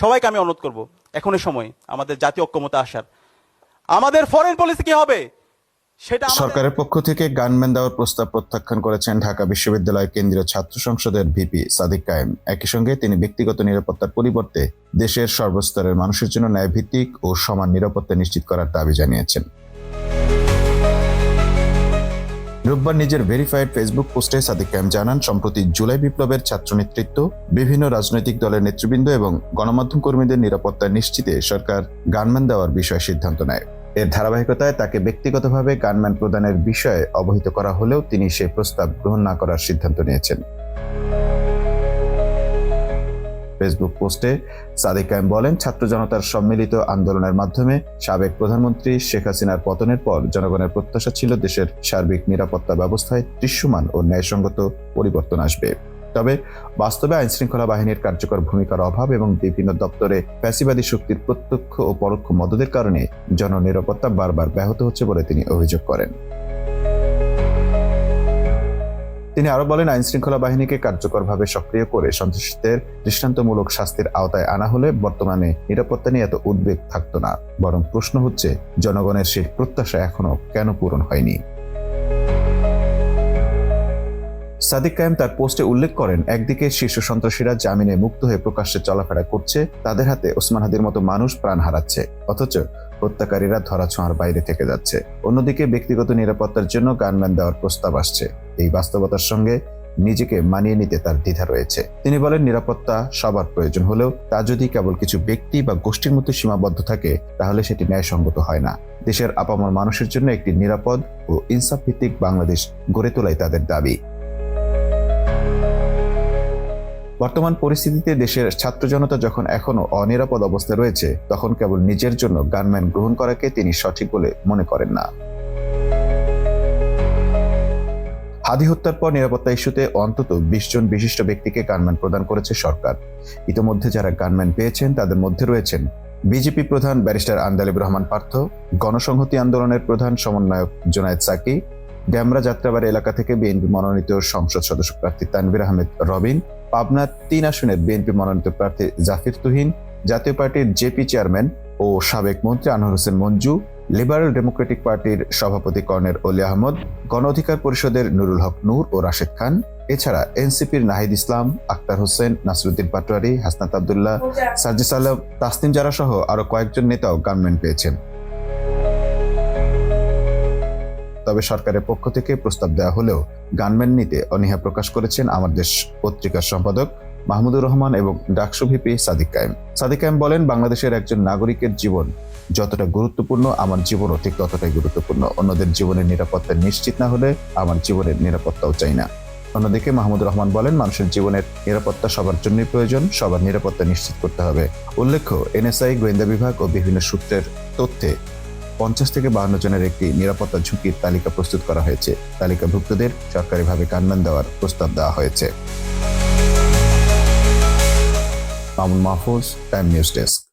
সবাইকে আমি অনুরোধ করব এখনই সময় আমাদের জাতীয় ঐক্যমত্যে আসার। আমাদের ফরেন পলিসি কি হবে সেটা সরকারের পক্ষ থেকে গানম্যান দেওয়ার প্রস্তাব প্রত্যাখ্যান করেছেন ঢাকা বিশ্ববিদ্যালয় কেন্দ্রীয় ছাত্র সংসদের ভিপি সাদিক কায়েম। একই সঙ্গে তিনি ব্যক্তিগত নিরাপত্তার পরিবর্তে দেশের সর্বস্তরের মানুষের জন্য ন্যায়ভিত্তিক ও সমান নিরাপত্তা নিশ্চিত করার দাবি জানিয়েছেন। রোববার নিজের ভেরিফাইড ফেসবুক পোস্টে সাদিক কায়েম জানান, সম্প্রতি জুলাই বিপ্লবের ছাত্র নেতৃত্ব, বিভিন্ন রাজনৈতিক দলের নেতৃবৃন্দ এবং গণমাধ্যম কর্মীদের নিরাপত্তা নিশ্চিতে সরকার গানম্যান দেওয়ার বিষয়ে সিদ্ধান্ত নেয়। এর ধারাবাহিকতায় তাকে ব্যক্তিগতভাবে গানম্যান প্রদানের বিষয়ে অবহিত করা হলেও তিনি সে প্রস্তাব গ্রহণ না করার সিদ্ধান্ত নিয়েছেন। ফেসবুক পোস্টে সাদিক কায়েম বলেন, ছাত্র জনতার সম্মিলিত আন্দোলনের মাধ্যমে সাবেক প্রধানমন্ত্রী শেখ হাসিনার পতনের পর জনগণের প্রত্যাশা ছিল দেশের সার্বিক নিরাপত্তা ব্যবস্থায় দৃশ্যমান ও ন্যায়সঙ্গত পরিবর্তন আসবে। তবে বাস্তবে আইনশৃঙ্খলা বাহিনীর কার্যকর ভূমিকার অভাব এবং বিভিন্ন দপ্তরে ফ্যাসিবাদী শক্তির প্রত্যক্ষ ও পরোক্ষ মদদের কারণে জননিরাপত্তা বারবার ব্যাহত হচ্ছে বলে তিনি অভিযোগ করেন। তিনি আরো বলেন, আইনশৃঙ্খলা বাহিনীকে কার্যকরভাবে সক্রিয় করে সন্ত্রাসীদের দৃষ্টান্তমূলক শাস্তির আওতায় আনা হলে বর্তমানে নিরাপত্তা নিয়ে এত উদ্বেগ থাকতো না, বরং প্রশ্ন হচ্ছে জনগণের সেই প্রত্যাশা এখনো কেন পূরণ হয়নি। সাদিক কায়েম তার পোস্টে উল্লেখ করেন, একদিকে শীর্ষ সন্ত্রাসীরা জামিনে মুক্ত হয়ে প্রকাশ্যে চলাফেরা করছে, তাদের হাতে ওসমান হাদির মতো মানুষ প্রাণ হারাচ্ছে, অথচ হত্যাকারীরা ধরাছোঁয়ার বাইরে থেকে যাচ্ছে। অন্যদিকে ব্যক্তিগত নিরাপত্তার জন্য গানম্যান দেওয়ার প্রস্তাব আসছে। এই বাস্তবতার সঙ্গে নিজেকে মানিয়ে নিতে তার দ্বিধা রয়েছে। তিনি বলেন, নিরাপত্তা সবার প্রয়োজন হলেও তা যদি কেবল কিছু ব্যক্তি বা গোষ্ঠীর মধ্যে সীমাবদ্ধ থাকে তাহলে সেটি ন্যায়সঙ্গত হয় না। দেশের আপামর মানুষের জন্য একটি নিরাপদ ও ইনসাফ ভিত্তিক বাংলাদেশ গড়ে তোলাই তাদের দাবি। বর্তমান পরিস্থিতিতে দেশের ছাত্র জনতা যখন এখনো অনিরাপদ অবস্থায় রয়েছে, তখন কেবল নিজের জন্য গানম্যান গ্রহণ করাকে তিনি সঠিক বলে মনে করেন না। হাদি হত্যার পর নিরাপত্তা ইস্যুতে অন্তত 20 জন বিশিষ্ট ব্যক্তিকে গানম্যান প্রদান করেছে সরকার। ইতোমধ্যে যারা গানম্যান পেয়েছেন তাদের মধ্যে রয়েছেন বিজেপি প্রধান ব্যারিস্টার আন্দালিব রহমান পার্থ, গণসংহতি আন্দোলনের প্রধান সমন্বয়ক জোনায়েদ সাকি, ডেমরা যাত্রাবাড়ি এলাকা থেকে বিএনপি মনোনীত সংসদ সদস্য প্রার্থী তানভীর আহমেদ রবিন, পাবনা 3 আসনের বিএনপি মনোনীত প্রার্থী জাফির তুহিন, জাতীয় পার্টির জেপি চেয়ারম্যান ও সাবেক মন্ত্রী আনোয়ার হোসেন মঞ্জু, লিবারেল ডেমোক্রেটিক পার্টির সভাপতি কর্নেল অলি আহমদ, গণ অধিকার পরিষদের নুরুল হক নূর ও রাশেদ খান, এছাড়া এনসিপির নাহিদ ইসলাম, আক্তার হোসেন, নাসিরুদ্দিন পাটোয়ারি, হাসনাত আব্দুল্লাহ, সার্জিস আলম, তাসনিম জারা সহ আরো কয়েকজন নেতাও গানম্যান পেয়েছেন। তবে সরকারের পক্ষ থেকে প্রস্তাব দেওয়া হলেও গানম্যান নিতে অনীহা প্রকাশ করেছেন আমার দেশ পত্রিকার সম্পাদক মাহমুদুর রহমান এবং ডাকসু ভিপি সাদিক কায়েম। সাদিক কায়েম বলেন, বাংলাদেশের একজন নাগরিকের জীবন যতটা গুরুত্বপূর্ণ, আমার জীবনও ঠিক ততটাই গুরুত্বপূর্ণ। অন্যদের জীবনের নিরাপত্তা নিশ্চিত না হলে আমার জীবনের নিরাপত্তাও চাই না। অন্যদিকে মাহমুদুর রহমান বলেন, মানুষের জীবনের নিরাপত্তা সবার জন্যই প্রয়োজন, সবার নিরাপত্তা নিশ্চিত করতে হবে। উল্লেখ্য, এনএসআই, গোয়েন্দা বিভাগ ও বিভিন্ন সূত্রের তথ্যে 50 থেকে 52 জনের একটি নিরাপত্তা ঝুঁকির তালিকা প্রস্তুত করা হয়েছে। তালিকাভুক্তদের সরকারিভাবে গানম্যান দেওয়ার প্রস্তাব দেওয়া হয়েছে। Mamun Mahfuz, time news desk.